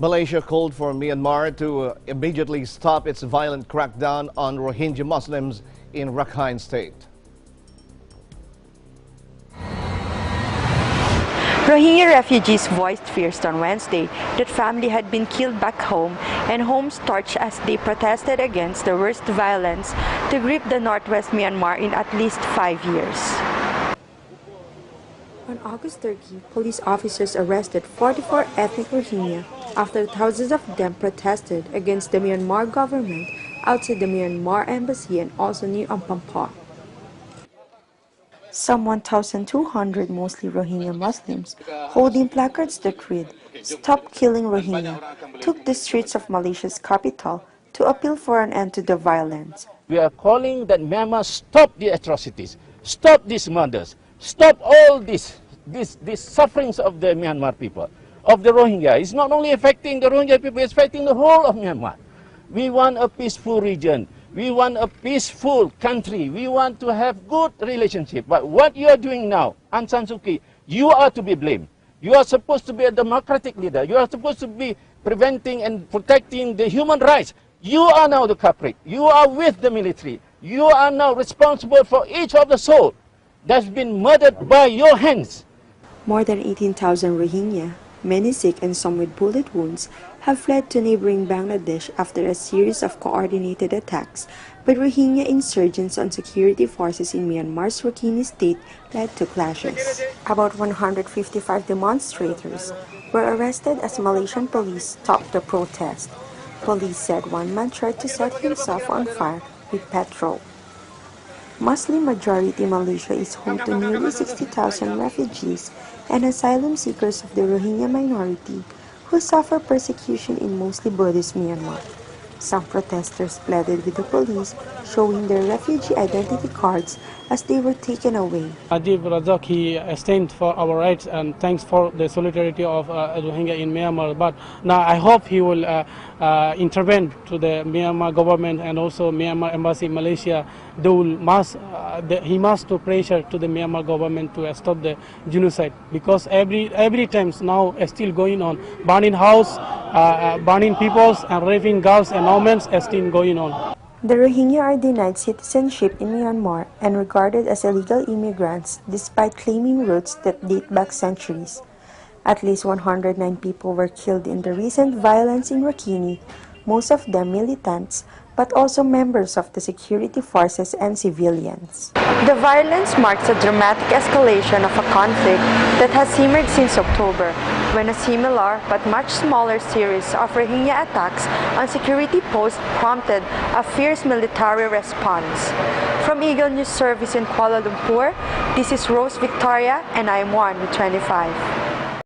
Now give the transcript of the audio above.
Malaysia called for Myanmar to immediately stop its violent crackdown on Rohingya Muslims in Rakhine State. Rohingya refugees voiced fears on Wednesday that family had been killed back home and homes torched as they protested against the worst violence to grip the northwest Myanmar in at least 5 years. On August 30, police officers arrested 44 ethnic Rohingya after thousands of them protested against the Myanmar government outside the Myanmar embassy and also near Ampampat. Some 1,200 mostly Rohingya Muslims holding placards that read, "Stop killing Rohingya," took the streets of Malaysia's capital to appeal for an end to the violence. We are calling that Myanmar stop the atrocities, stop these murders, stop all these sufferings of the Myanmar people, of the Rohingya. It's not only affecting the Rohingya people, it's affecting the whole of Myanmar. We want a peaceful region. We want a peaceful country. We want to have good relationship. But what you are doing now, Aung San Suu Kyi, you are to be blamed. You are supposed to be a democratic leader. You are supposed to be preventing and protecting the human rights. You are now the culprit. You are with the military. You are now responsible for each of the souls that's been murdered by your hands. More than 18,000 Rohingya, many sick and some with bullet wounds, have fled to neighboring Bangladesh after a series of coordinated attacks by Rohingya insurgents on security forces in Myanmar's Rakhine State led to clashes. About 155 demonstrators were arrested as Malaysian police stopped the protest. Police said one man tried to set himself on fire with petrol. Muslim-majority Malaysia is home to nearly 60,000 refugees and asylum seekers of the Rohingya minority who suffer persecution in mostly Buddhist Myanmar. Some protesters pleaded with the police, showing their refugee identity cards as they were taken away. Najib Razak, he stand for our rights and thanks for the solidarity of Rohingya in Myanmar. But now I hope he will intervene to the Myanmar government and also Myanmar embassy in Malaysia. He must to pressure to the Myanmar government to stop the genocide, because every time now is still going on, burning house, burning peoples and raping girls and women is still going on. The Rohingya are denied citizenship in Myanmar and regarded as illegal immigrants despite claiming roots that date back centuries. At least 109 people were killed in the recent violence in Rakhine, most of them militants, but also members of the security forces and civilians. The violence marks a dramatic escalation of a conflict that has simmered since October, when a similar but much smaller series of Rohingya attacks on security posts prompted a fierce military response. From Eagle News Service in Kuala Lumpur, this is Rose Victoria and I'm 1 with 25.